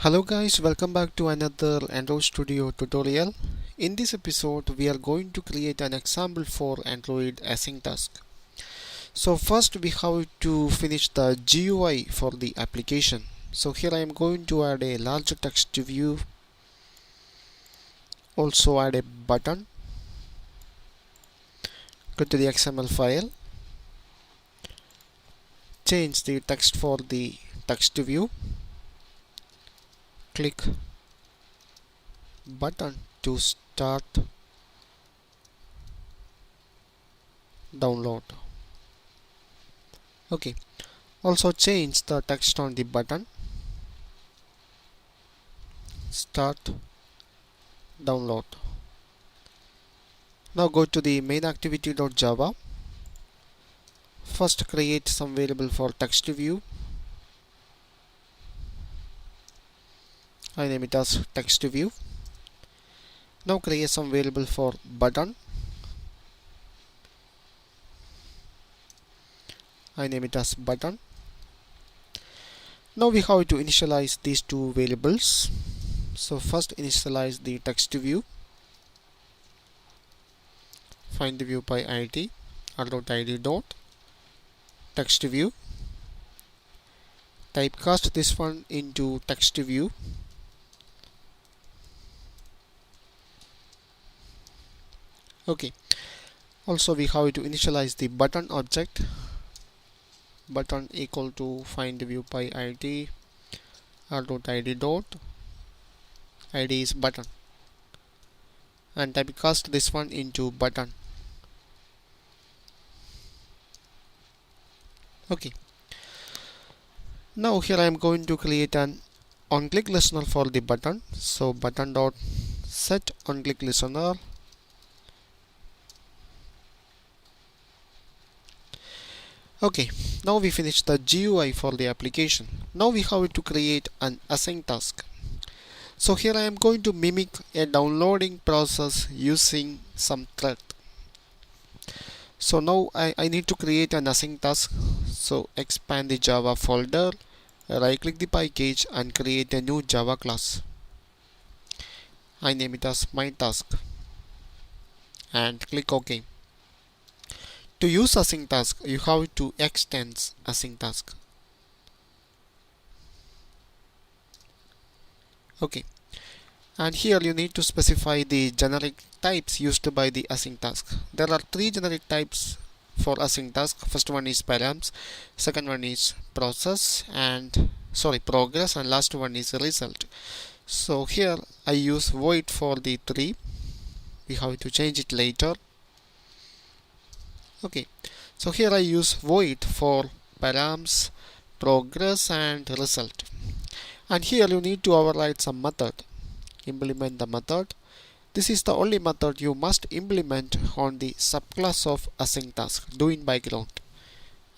Hello guys, welcome back to another Android Studio tutorial. In this episode we are going to create an example for Android AsyncTask. So first we have to finish the GUI for the application. So here I am going to add a large text view, also add a button. Go to the XML file, change the text for the text view, click button to start download. Okay, also change the text on the button, start download. Now go to the main activity.java. First create some variable for text view. I name it as text view. Now create some variable for button. I name it as button. Now we have to initialize these two variables. So first initialize the text view. Find the view by id, r.id dot text view. Typecast this one into text view. Okay. Also we have to initialize the button object. Button equal to find the view by id, r.id dot id is button, and typecast this one into button. Okay. Now here I am going to create an on-click listener for the button. So button dot set on-click listener. Okay, now we finished the GUI for the application. Now we have to create an AsyncTask. So here I am going to mimic a downloading process using some thread. So now I need to create an AsyncTask. So expand the Java folder, right click the package and create a new Java class. I name it as my task and click OK. To use AsyncTask, you have to extend AsyncTask. Okay, and here you need to specify the generic types used by the AsyncTask. There are three generic types for AsyncTask. First one is params, second one is progress, and last one is result. So here I use void for the three. We have to change it later. Okay, so here I use void for params, progress and result. And here you need to override some method. Implement the method. This is the only method you must implement on the subclass of AsyncTask, do in background,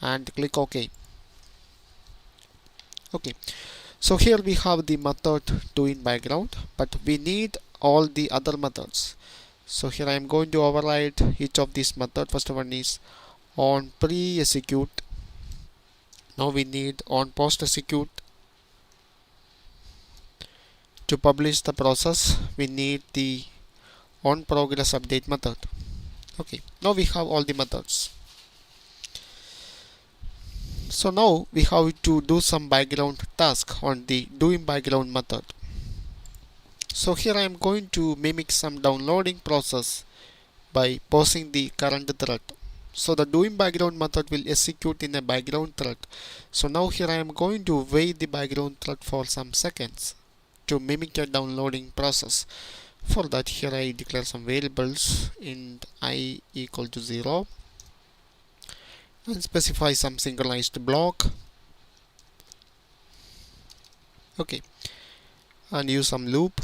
and click OK. Okay, so here we have the method do in background, but we need all the other methods. So here I am going to override each of these methods. First one is on pre-execute. Now we need on post-execute. To publish the process, we need the on progress update method. Okay, now we have all the methods. So now we have to do some background task on the doing background method. So here I am going to mimic some downloading process by pausing the current thread. So the doing background method will execute in a background thread. So now here I am going to wait the background thread for some seconds to mimic a downloading process. For that, here I declare some variables int I equal to 0 and specify some synchronized block. Okay, and use some loop.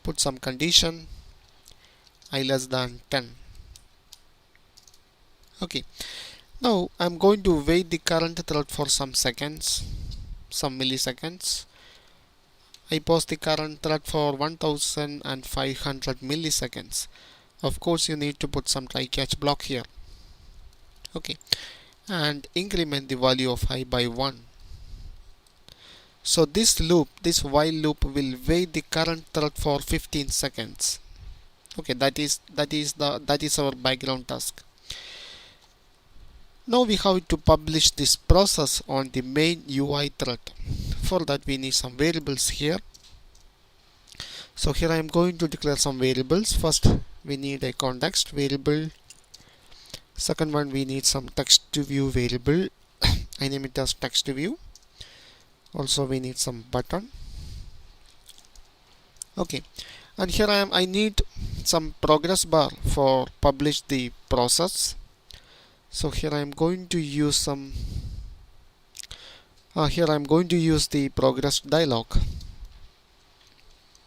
Put some condition I less than 10. Okay, now I'm going to wait the current thread for some seconds, some milliseconds. I pause the current thread for 1500 milliseconds. Of course you need to put some try catch block here. Okay, and increment the value of I by 1. So this loop, this while loop will wait the current thread for 15 seconds. Okay, that is our background task. Now we have to publish this process on the main UI thread. For that we need some variables here. So here I am going to declare some variables. First we need a context variable. Second one, we need some text view variable. I name it as text view. Also we need some button. Okay, and here I need some progress bar for publish the process. So here I am going to use some here I am going to use the progress dialog.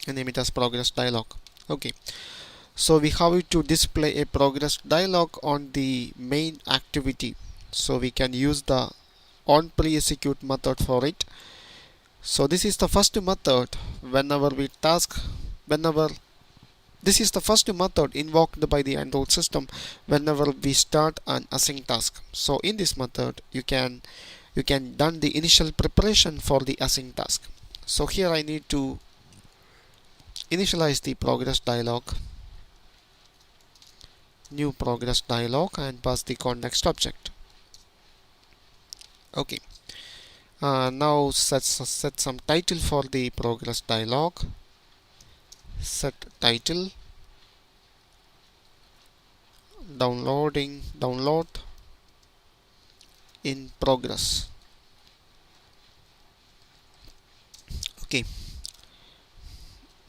I name it as progress dialog. Okay, so we have to display a progress dialog on the main activity, so we can use the on pre-execute method for it. So this is the first method this is the first method invoked by the Android system whenever we start an async task. So in this method you can done the initial preparation for the async task. So here I need to initialize the progress dialog, new progress dialog, and pass the context object. Okay, now set some title for the progress dialog. Set title download in progress. Okay,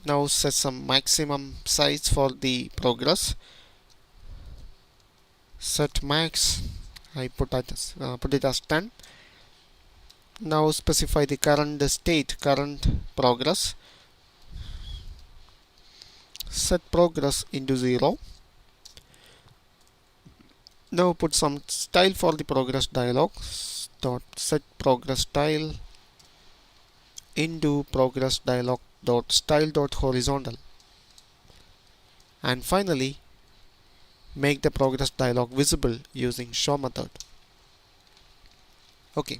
now set some maximum size for the progress. Set max, I put it as 10. Now specify the current state, current progress. Set progress into 0. Now put some style for the progress dialog. Set progress style into progress dialog style horizontal. And finally make the progress dialog visible using show method. Okay,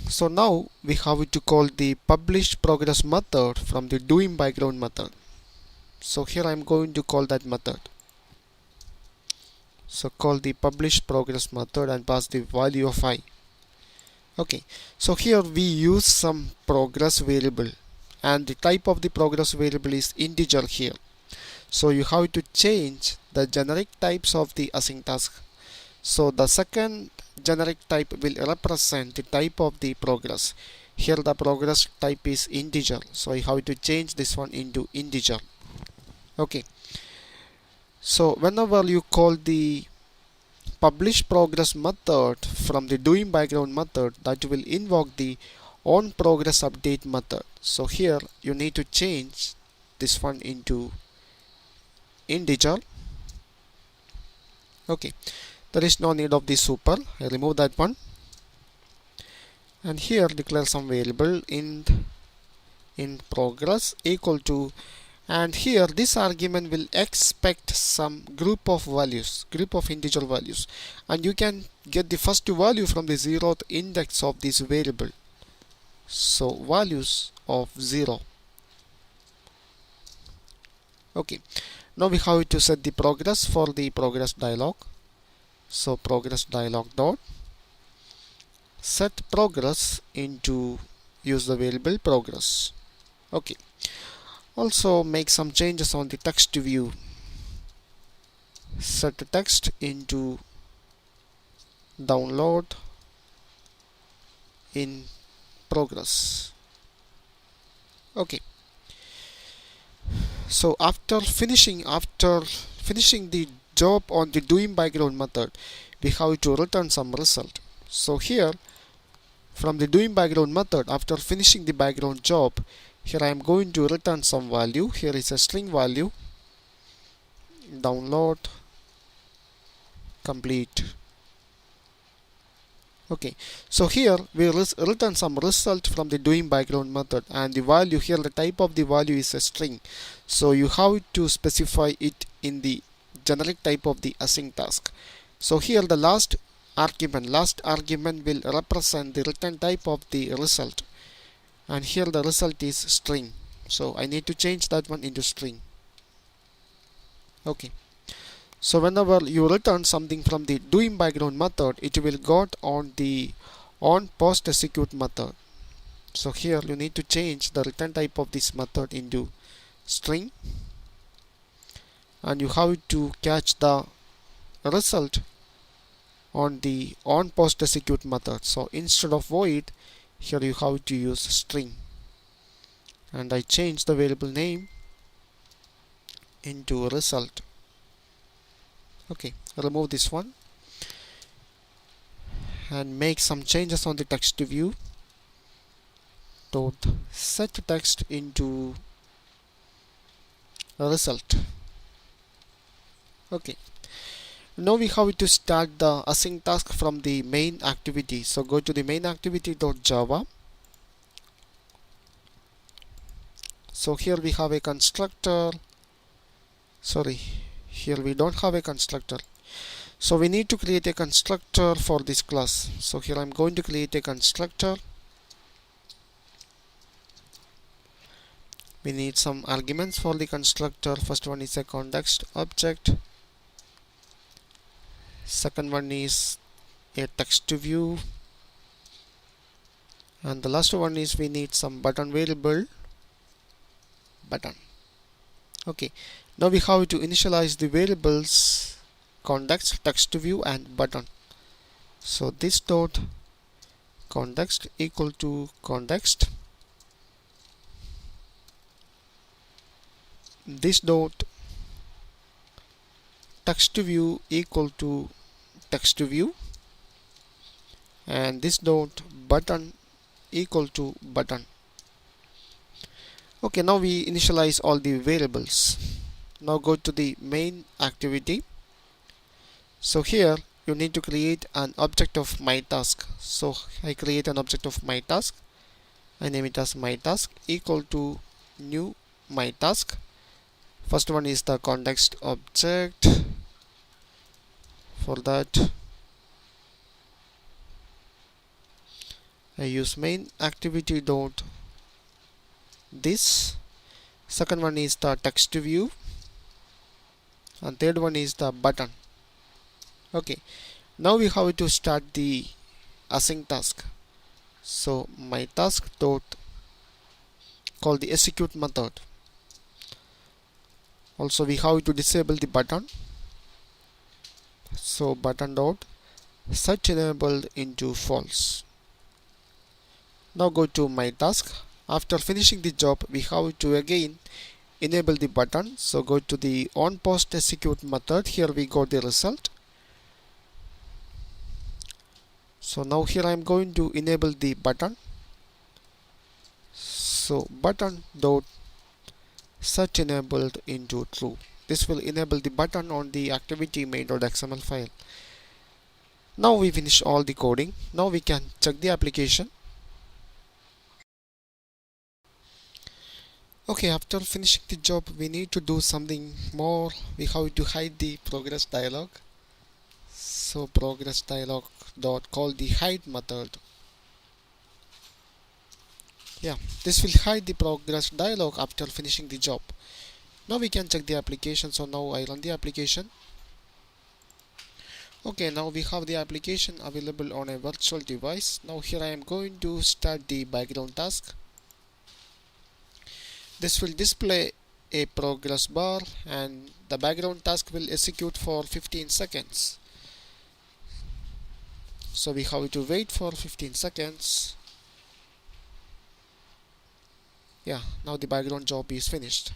so now we have to call the publish progress method from the doing background method. So here I am going to call that method. So call the publish progress method and pass the value of I. Okay, so here we use some progress variable, and the type of the progress variable is integer here. So you have to change the generic types of the async task. So the second generic type will represent the type of the progress. Here the progress type is integer, so I have to change this one into integer. Okay, so whenever you call the publish progress method from the doing background method, that will invoke the on progress update method. So here you need to change this one into integer. Okay, there is no need of the super, I remove that one. And here declare some variable in progress equal to, and here this argument will expect some group of integer values, and you can get the first value from the 0th index of this variable. So values of 0. Okay, now we have to set the progress for the progress dialog. So progress dialog dot set progress into, use the variable progress. Okay, also make some changes on the text view. Set text into download in progress. Okay, so after finishing the job on the doing background method, we have to return some result. So here from the doing background method, after finishing the background job, here I am going to return some value. Here is a string value, download complete. Okay, so here we return some result from the doing background method, and the value here, the type of the value is a string, so you have to specify it in the generic type of the async task. So here the last argument. Last argument will represent the return type of the result, and here the result is string, so I need to change that one into string. Okay, so whenever you return something from the doing background method, it will go on the on post execute method. So here you need to change the return type of this method into string, and you have to catch the result on the on post execute method. So instead of void, here you have to use string, and I change the variable name into result. Okay, remove this one and make some changes on the text view. Dot set text into result. Okay, now we have to start the async task from the main activity. So go to the main activity.java. So here we have a constructor. Sorry, here we don't have a constructor. So we need to create a constructor for this class. So here I'm going to create a constructor. We need some arguments for the constructor. First one is a context object. Second one is a text view. And the last one is we need some button variable, button. Okay, now we have to initialize the variables context, text view and button. So this dot context equal to context, this dot text view equal to text view, and this dot button equal to button. Okay, now we initialize all the variables. Now go to the main activity. So here you need to create an object of my task. So I create an object of my task. I name it as my task equal to new my task. First one is the context object. For that I use main activity dot this. Second one is the text view, and third one is the button. Okay, now we have to start the async task. So my task dot call the execute method. Also we have to disable the button. So button dot set enabled into false. Now go to my task. After finishing the job, we have to again enable the button. So go to the on post execute method. Here we got the result. So now here I am going to enable the button. So button dot set enabled into true. This will enable the button on the activity main.xml file. Now we finish all the coding. Now we can check the application. Okay, after finishing the job, we need to do something more. We have to hide the progress dialog. So progress dialog dot call the hide method. Yeah, this will hide the progress dialog after finishing the job. Now we can check the application. So now I run the application. Okay, now we have the application available on a virtual device. Now here I am going to start the background task. This will display a progress bar, and the background task will execute for 15 seconds. So we have to wait for 15 seconds. Yeah, now the background job is finished.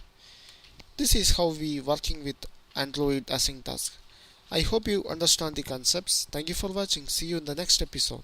This is how we working with Android AsyncTask. I hope you understand the concepts. Thank you for watching. See you in the next episode.